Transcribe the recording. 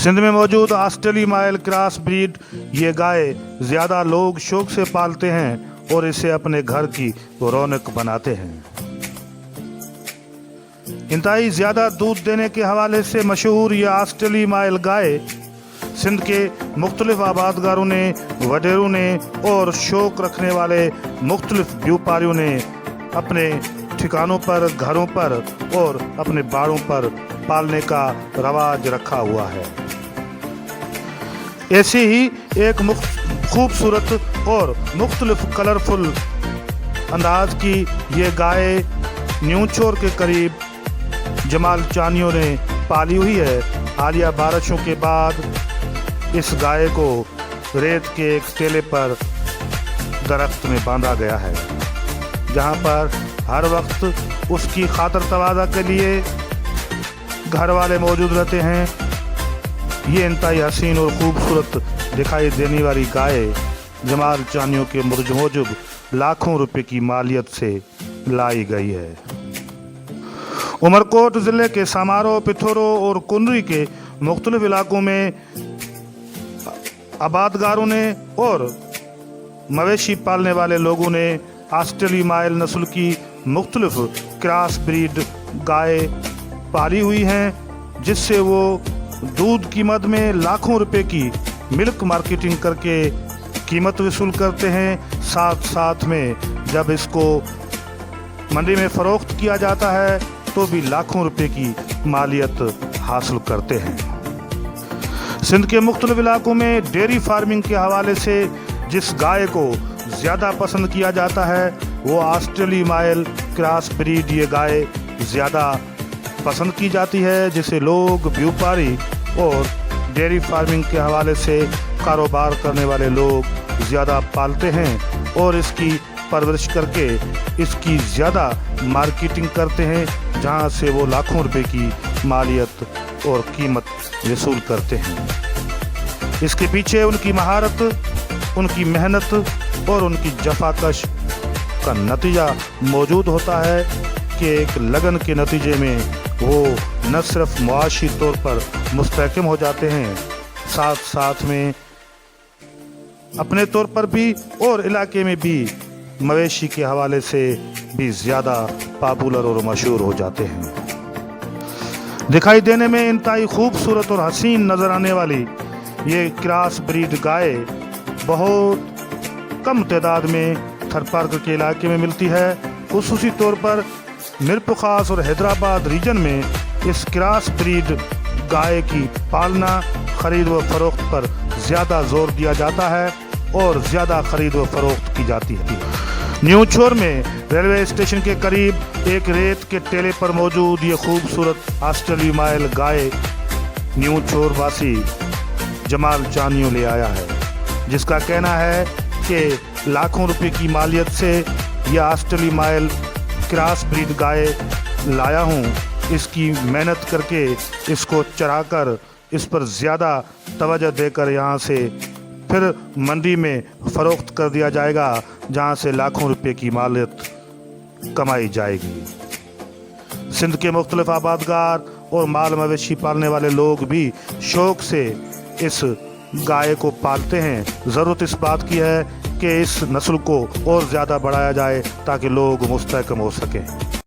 सिंध में मौजूद ऑस्ट्रेली mile cross breed ये गाय ज़्यादा लोग शौक से पालते हैं और इसे अपने घर की रौनक बनाते हैं। इंतहाई ज़्यादा दूध देने के हवाले से मशहूर ये ऑस्ट्रेली माइल गाय सिंध के मुख्तलिफ आबादगारों ने, वडेरों ने और शौक रखने वाले मुख्तलिफ व्यापारियों ने अपने ठिकानों पर, घरों पर और अपने बाड़ों पर पालने का रवाज रखा हुआ है। ऐसी ही एक खूबसूरत और मुख्तलिफ कलरफुल अंदाज की ये गाय न्यूचोर के करीब जमाल चानियों ने पाली हुई है। हालिया बारिशों के बाद इस गाय को रेत के एक टेले पर दरख्त में बांधा गया है, जहां पर हर वक्त उसकी खातर तवाज़ा के लिए घर वाले मौजूद रहते हैं। ये इंतहाई हसीन और खूबसूरत दिखाई देने वाली गाय जमाल चानियों के मूजब लाखों रुपए की मालियत से लाई गई है। उमरकोट ज़िले के समारो, पिथोरो और कुंडरी के मुख्तलिफ इलाकों में आबादगारों ने और मवेशी पालने वाले लोगों ने ऑस्ट्रेली माइल नस्ल की मुख्तलिफ क्रॉस ब्रीड गाय पाली हुई हैं, जिससे वो दूध की मद में लाखों रुपए की मिल्क मार्केटिंग करके कीमत वसूल करते हैं। साथ साथ में जब इसको मंडी में फ़रोख्त किया जाता है तो भी लाखों रुपए की मालियत हासिल करते हैं। सिंध के मुख्तलिफ इलाकों में डेयरी फार्मिंग के हवाले से जिस गाय को ज़्यादा पसंद किया जाता है वो ऑस्ट्रेली माइल क्रॉस ब्रीड ये गाय ज़्यादा पसंद की जाती है, जिसे लोग, व्यापारी और डेयरी फार्मिंग के हवाले से कारोबार करने वाले लोग ज़्यादा पालते हैं और इसकी परवरिश करके इसकी ज़्यादा मार्केटिंग करते हैं, जहां से वो लाखों रुपए की मालियत और कीमत वसूल करते हैं। इसके पीछे उनकी महारत, उनकी मेहनत और उनकी जफाकश का नतीजा मौजूद होता है कि एक लगन के नतीजे में वो न सिर्फ मुआशी तौर पर मुस्तहकम हो जाते हैं, साथ साथ में अपने तौर पर भी और इलाके में भी मवेशी के हवाले से भी ज़्यादा पॉपुलर और मशहूर हो जाते हैं। दिखाई देने में इंतहाई खूबसूरत और हसीन नज़र आने वाली ये क्रॉस ब्रीड गाय बहुत कम तादाद में थरपारकर के इलाके में मिलती है। खुसूसी तौर पर मिरपुखास और हैदराबाद रीजन में इस क्रॉस ब्रीड गाय की पालना, खरीद व फरोख्त पर ज़्यादा जोर दिया जाता है और ज़्यादा खरीद व फरोख्त की जाती है। न्यूचोर में रेलवे स्टेशन के करीब एक रेत के टेले पर मौजूद ये खूबसूरत ऑस्ट्रेली माइल गाय न्यूचोर वासी जमाल चानियों ले आया है, जिसका कहना है कि लाखों रुपए की मालियत से यह ऑस्ट्रेली माइल क्रॉस ब्रीड गाय लाया हूँ। इसकी मेहनत करके, इसको चराकर, इस पर ज़्यादा तवज्जो देकर यहाँ से फिर मंडी में फ़रोख्त कर दिया जाएगा, जहाँ से लाखों रुपए की मालियत कमाई जाएगी। सिंध के मुख्तलिफ आबादगार और माल मवेशी पालने वाले लोग भी शौक से इस गाय को पालते हैं। ज़रूरत इस बात की है कि इस नस्ल को और ज़्यादा बढ़ाया जाए ताकि लोग मुस्तहकम हो सकें।